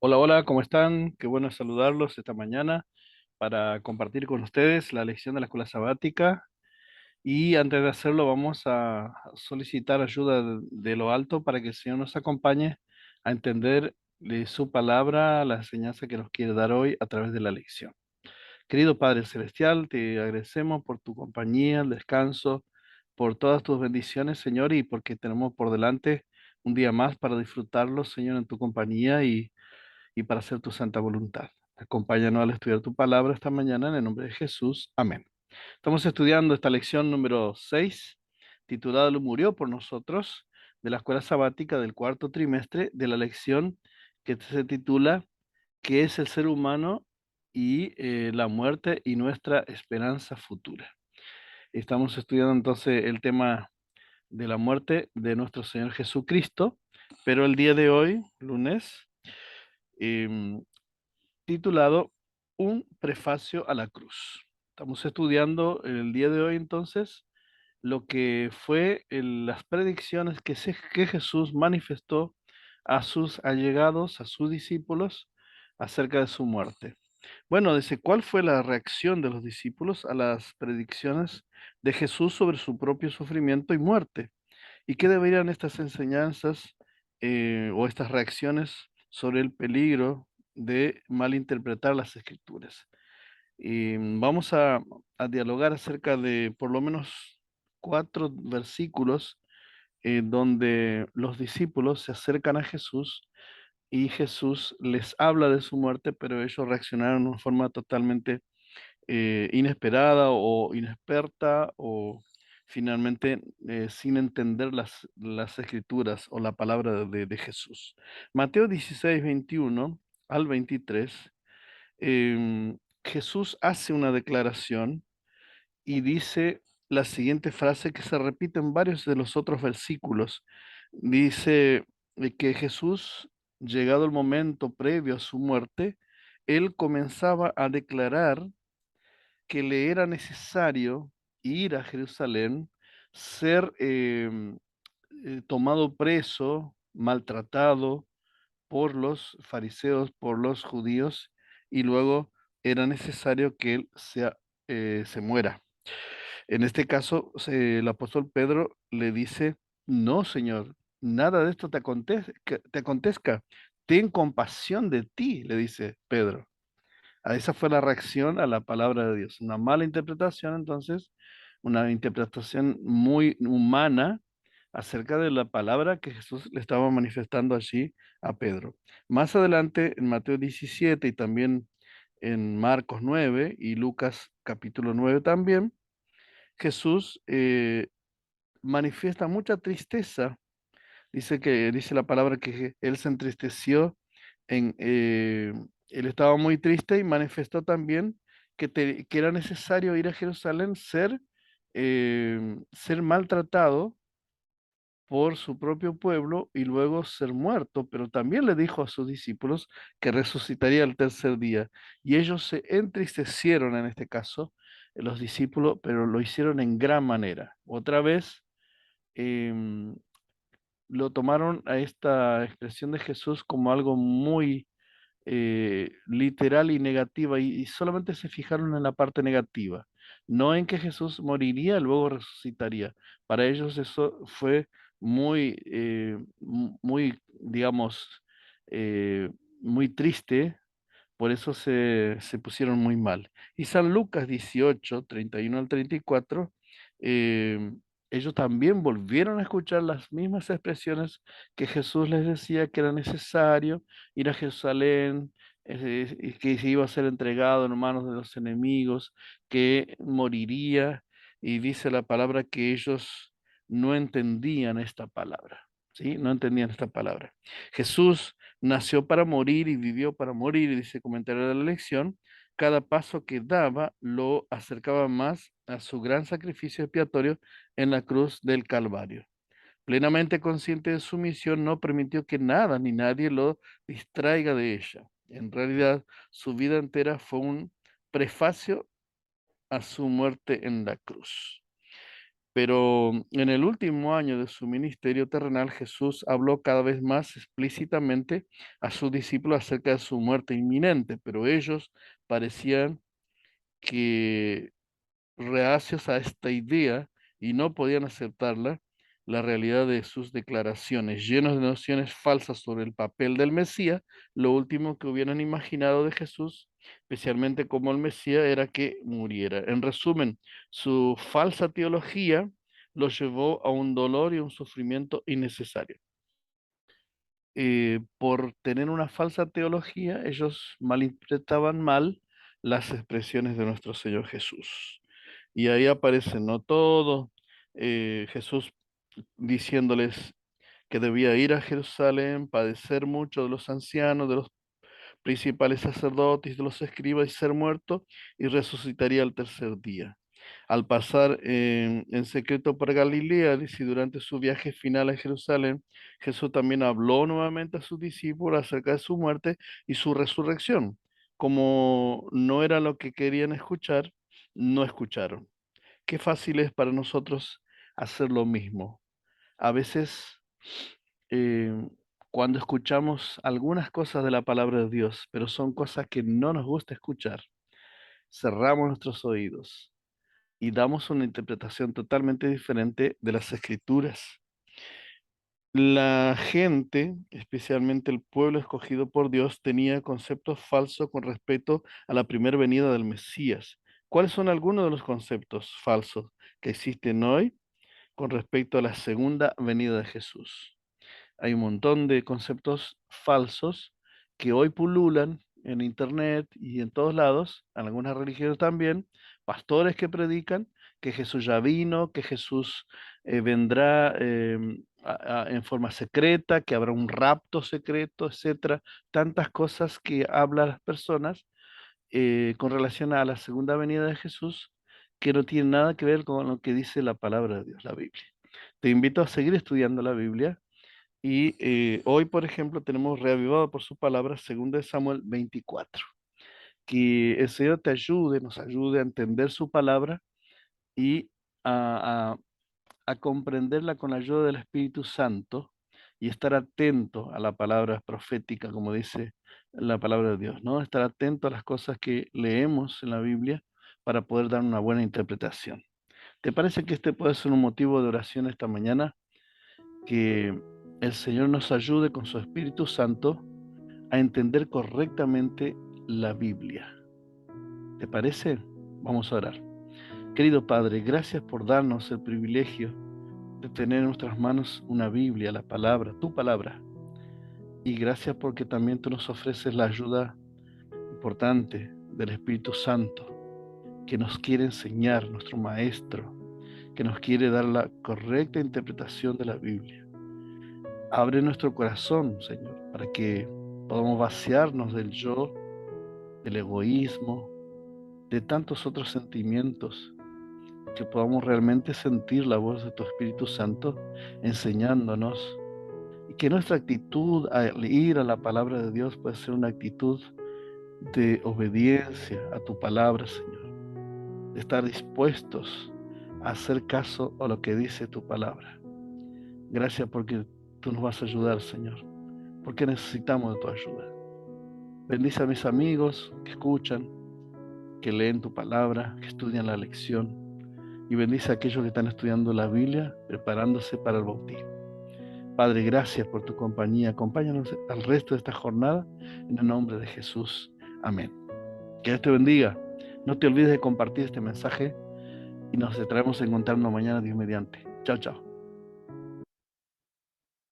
Hola, hola, ¿cómo están? Qué bueno saludarlos esta mañana para compartir con ustedes la lección de la escuela sabática. Y antes de hacerlo, vamos a solicitar ayuda de lo alto para que el Señor nos acompañe a entender su palabra, la enseñanza que nos quiere dar hoy a través de la lección. Querido Padre Celestial, te agradecemos por tu compañía, el descanso, por todas tus bendiciones, Señor, y porque tenemos por delante un día más para disfrutarlo, Señor, en tu compañía y para hacer tu santa voluntad. Acompáñanos al estudiar tu palabra esta mañana en el nombre de Jesús. Amén. Estamos estudiando esta lección número 6, titulada Lo murió por nosotros, de la escuela sabática del cuarto trimestre, de la lección que se titula ¿Qué es el ser humano y la muerte y nuestra esperanza futura? Estamos estudiando entonces el tema de la muerte de nuestro Señor Jesucristo, pero el día de hoy, lunes, em, titulado Un prefacio a la cruz. Estamos estudiando el día de hoy entonces lo que fue las predicciones que Jesús manifestó a sus allegados, a sus discípulos, acerca de su muerte. Bueno, dice, ¿cuál fue la reacción de los discípulos a las predicciones de Jesús sobre su propio sufrimiento y muerte? ¿Y qué deberían estas enseñanzas o estas reacciones sobre el peligro de malinterpretar las escrituras? Y vamos a dialogar acerca de por lo menos 4 versículos donde los discípulos se acercan a Jesús y Jesús les habla de su muerte, pero ellos reaccionaron de una forma totalmente inesperada o inexperta o finalmente sin entender las escrituras o la palabra de Jesús. Mateo 16, 21 al 23, Jesús hace una declaración y dice la siguiente frase que se repite en varios de los otros versículos. Dice que Jesús, llegado el momento previo a su muerte, él comenzaba a declarar que le era necesario ir a Jerusalén, ser tomado preso, maltratado por los fariseos, por los judíos, y luego era necesario que él se muera. En este caso, el apóstol Pedro le dice, no, Señor, nada de esto te acontezca. Ten compasión de ti, le dice Pedro. Esa fue la reacción a la palabra de Dios. Una mala interpretación, entonces, una interpretación muy humana acerca de la palabra que Jesús le estaba manifestando allí a Pedro. Más adelante, en Mateo 17 y también en Marcos 9 y Lucas capítulo 9 también, Jesús manifiesta mucha tristeza. Dice la palabra que él se entristeció él estaba muy triste y manifestó también que era necesario ir a Jerusalén, ser maltratado por su propio pueblo y luego ser muerto, pero también le dijo a sus discípulos que resucitaría el tercer día. Y ellos se entristecieron en este caso, los discípulos, pero lo hicieron en gran manera. Otra vez, em, lo tomaron a esta expresión de Jesús como algo muy literal y negativa y solamente se fijaron en la parte negativa, no en que Jesús moriría y luego resucitaría. Para ellos eso fue muy, digamos, eh, muy triste, por eso se pusieron muy mal. Y San Lucas 18, 31 al 34, eh, ellos también volvieron a escuchar las mismas expresiones que Jesús les decía que era necesario ir a Jerusalén, y que se iba a ser entregado en manos de los enemigos, que moriría, y dice la palabra que ellos no entendían esta palabra, ¿sí? No entendían esta palabra. Jesús nació para morir y vivió para morir, y dice el comentario de la lección, cada paso que daba lo acercaba más a su gran sacrificio expiatorio en la cruz del Calvario. Plenamente consciente de su misión, no permitió que nada ni nadie lo distraiga de ella. En realidad, su vida entera fue un prefacio a su muerte en la cruz. Pero en el último año de su ministerio terrenal, Jesús habló cada vez más explícitamente a sus discípulos acerca de su muerte inminente, pero ellos parecían que reacios a esta idea y no podían aceptarla, la realidad de sus declaraciones, llenos de nociones falsas sobre el papel del Mesías. Lo último que hubieran imaginado de Jesús, especialmente como el Mesías, era que muriera. En resumen, su falsa teología los llevó a un dolor y un sufrimiento innecesario. Por tener una falsa teología, ellos malinterpretaban mal las expresiones de nuestro Señor Jesús. Y ahí aparece, ¿no? Todo, Jesús diciéndoles que debía ir a Jerusalén, padecer mucho de los ancianos, de los principales sacerdotes, de los escribas y ser muerto, y resucitaría al tercer día. Al pasar en secreto por Galilea, dice, durante su viaje final a Jerusalén, Jesús también habló nuevamente a sus discípulos acerca de su muerte y su resurrección. Como no era lo que querían escuchar, no escucharon. Qué fácil es para nosotros hacer lo mismo. A veces, eh, cuando escuchamos algunas cosas de la palabra de Dios, pero son cosas que no nos gusta escuchar, cerramos nuestros oídos y damos una interpretación totalmente diferente de las escrituras. La gente, especialmente el pueblo escogido por Dios, tenía conceptos falsos con respecto a la primera venida del Mesías. ¿Cuáles son algunos de los conceptos falsos que existen hoy con respecto a la segunda venida de Jesús? Hay un montón de conceptos falsos que hoy pululan en internet y en todos lados, en algunas religiones también, pastores que predican que Jesús ya vino, que Jesús vendrá en forma secreta, que habrá un rapto secreto, etcétera. Tantas cosas que hablan las personas con relación a la segunda venida de Jesús que no tienen nada que ver con lo que dice la palabra de Dios, la Biblia. Te invito a seguir estudiando la Biblia y hoy, por ejemplo, tenemos reavivado por su palabra, 2 Samuel 24. Que el Señor te ayude, nos ayude a entender su palabra y a, a comprenderla con la ayuda del Espíritu Santo y estar atento a la palabra profética, como dice la palabra de Dios, ¿no? Estar atento a las cosas que leemos en la Biblia para poder dar una buena interpretación. ¿Te parece que este puede ser un motivo de oración esta mañana? Que el Señor nos ayude con su Espíritu Santo a entender correctamente la Biblia. ¿Te parece? Vamos a orar. Querido Padre, gracias por darnos el privilegio de tener en nuestras manos una Biblia, la palabra, tu palabra. Y gracias porque también tú nos ofreces la ayuda importante del Espíritu Santo, que nos quiere enseñar, nuestro Maestro, que nos quiere dar la correcta interpretación de la Biblia. Abre nuestro corazón, Señor, para que podamos vaciarnos del yo, del egoísmo, de tantos otros sentimientos, que podamos realmente sentir la voz de tu Espíritu Santo enseñándonos y que nuestra actitud al ir a la palabra de Dios pueda ser una actitud de obediencia a tu palabra, Señor, de estar dispuestos a hacer caso a lo que dice tu palabra. Gracias porque tú nos vas a ayudar, Señor, porque necesitamos de tu ayuda. Bendice a mis amigos que escuchan, que leen tu palabra, que estudian la lección, y bendice a aquellos que están estudiando la Biblia, preparándose para el bautismo. Padre, gracias por tu compañía. Acompáñanos al resto de esta jornada en el nombre de Jesús. Amén. Que Dios te bendiga. No te olvides de compartir este mensaje y nos estaremos encontrando mañana, Dios mediante. Chao, chao.